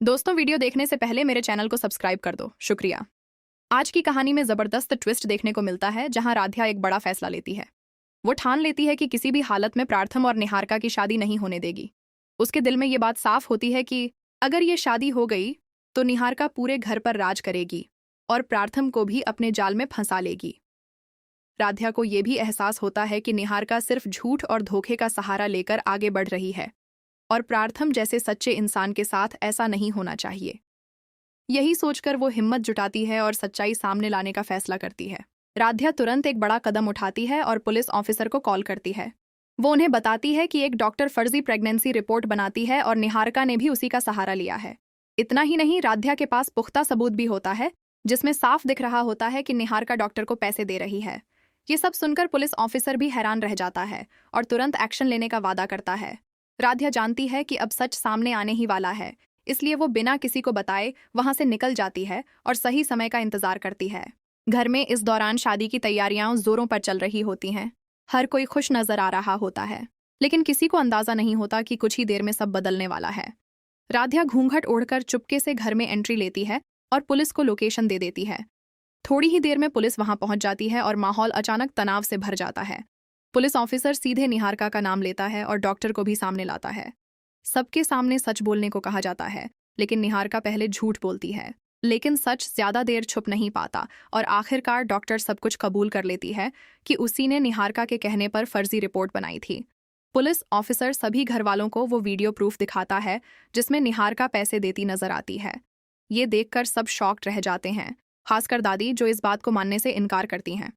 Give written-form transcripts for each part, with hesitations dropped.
दोस्तों, वीडियो देखने से पहले मेरे चैनल को सब्सक्राइब कर दो, शुक्रिया। आज की कहानी में जबरदस्त ट्विस्ट देखने को मिलता है, जहां राध्या एक बड़ा फैसला लेती है। वो ठान लेती है कि किसी भी हालत में प्रार्थम और निहारिका की शादी नहीं होने देगी। उसके दिल में ये बात साफ होती है कि अगर ये शादी हो गई तो निहारिका पूरे घर पर राज करेगी और प्रार्थम को भी अपने जाल में फंसा लेगी। राध्या को यह भी एहसास होता है कि निहारिका सिर्फ झूठ और धोखे का सहारा लेकर आगे बढ़ रही है और प्रार्थम जैसे सच्चे इंसान के साथ ऐसा नहीं होना चाहिए। यही सोचकर वो हिम्मत जुटाती है और सच्चाई सामने लाने का फैसला करती है। राध्या तुरंत एक बड़ा कदम उठाती है और पुलिस ऑफिसर को कॉल करती है। वो उन्हें बताती है कि एक डॉक्टर फर्जी प्रेगनेंसी रिपोर्ट बनाती है और निहारिका ने भी उसी का सहारा लिया है। इतना ही नहीं, राध्या के पास पुख्ता सबूत भी होता है, जिसमें साफ दिख रहा होता है कि निहारिका डॉक्टर को पैसे दे रही है। ये सब सुनकर पुलिस ऑफिसर भी हैरान रह जाता है और तुरंत एक्शन लेने का वादा करता है। राध्या जानती है कि अब सच सामने आने ही वाला है, इसलिए वो बिना किसी को बताए वहां से निकल जाती है और सही समय का इंतजार करती है। घर में इस दौरान शादी की तैयारियां जोरों पर चल रही होती हैं। हर कोई खुश नजर आ रहा होता है, लेकिन किसी को अंदाजा नहीं होता कि कुछ ही देर में सब बदलने वाला है। राध्या घूंघट ओढ़कर चुपके से घर में एंट्री लेती है और पुलिस को लोकेशन दे देती है। थोड़ी ही देर में पुलिस वहां पहुंच जाती है और माहौल अचानक तनाव से भर जाता है। पुलिस ऑफिसर सीधे निहारिका का नाम लेता है और डॉक्टर को भी सामने लाता है। सबके सामने सच बोलने को कहा जाता है, लेकिन निहारिका पहले झूठ बोलती है। लेकिन सच ज्यादा देर छुप नहीं पाता और आखिरकार डॉक्टर सब कुछ कबूल कर लेती है कि उसी ने निहारिका के कहने पर फर्जी रिपोर्ट बनाई थी। पुलिस ऑफिसर सभी घरवालों को वो वीडियो प्रूफ दिखाता है जिसमें निहारिका पैसे देती नजर आती है। ये देखकर सब शॉक्ड रह जाते हैं, खासकर दादी, जो इस बात को मानने से इनकार करती हैं।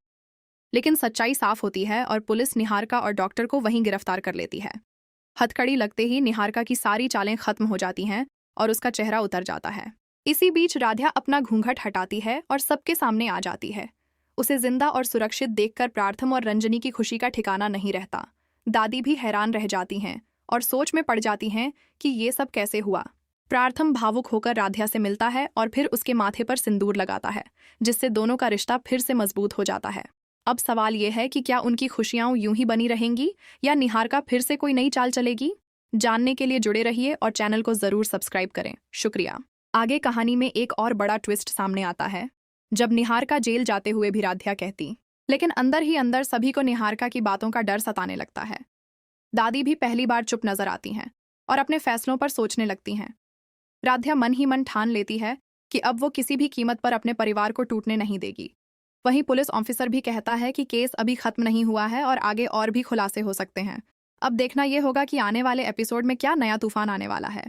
लेकिन सच्चाई साफ होती है और पुलिस निहारिका और डॉक्टर को वहीं गिरफ्तार कर लेती है। हथकड़ी लगते ही निहारिका की सारी चालें खत्म हो जाती हैं और उसका चेहरा उतर जाता है। इसी बीच राध्या अपना घूंघट हटाती है और सबके सामने आ जाती है। उसे जिंदा और सुरक्षित देखकर प्रार्थम और रंजनी की खुशी का ठिकाना नहीं रहता। दादी भी हैरान रह जाती हैं और सोच में पड़ जाती हैं कि ये सब कैसे हुआ। प्रार्थम भावुक होकर राध्या से मिलता है और फिर उसके माथे पर सिंदूर लगाता है, जिससे दोनों का रिश्ता फिर से मजबूत हो जाता है। अब सवाल यह है कि क्या उनकी खुशियां यूं ही बनी रहेंगी या निहारिका फिर से कोई नई चाल चलेगी? जानने के लिए जुड़े रहिए और चैनल को जरूर सब्सक्राइब करें, शुक्रिया। आगे कहानी में एक और बड़ा ट्विस्ट सामने आता है, जब निहारिका जेल जाते हुए भी राध्या कहती, लेकिन अंदर ही अंदर सभी को निहारिका की बातों का डर सताने लगता है। दादी भी पहली बार चुप नजर आती हैं और अपने फैसलों पर सोचने लगती हैं। राध्या मन ही मन ठान लेती है कि अब वो किसी भी कीमत पर अपने परिवार को टूटने नहीं देगी। वहीं पुलिस ऑफिसर भी कहता है कि केस अभी खत्म नहीं हुआ है और आगे और भी खुलासे हो सकते हैं। अब देखना यह होगा कि आने वाले एपिसोड में क्या नया तूफान आने वाला है।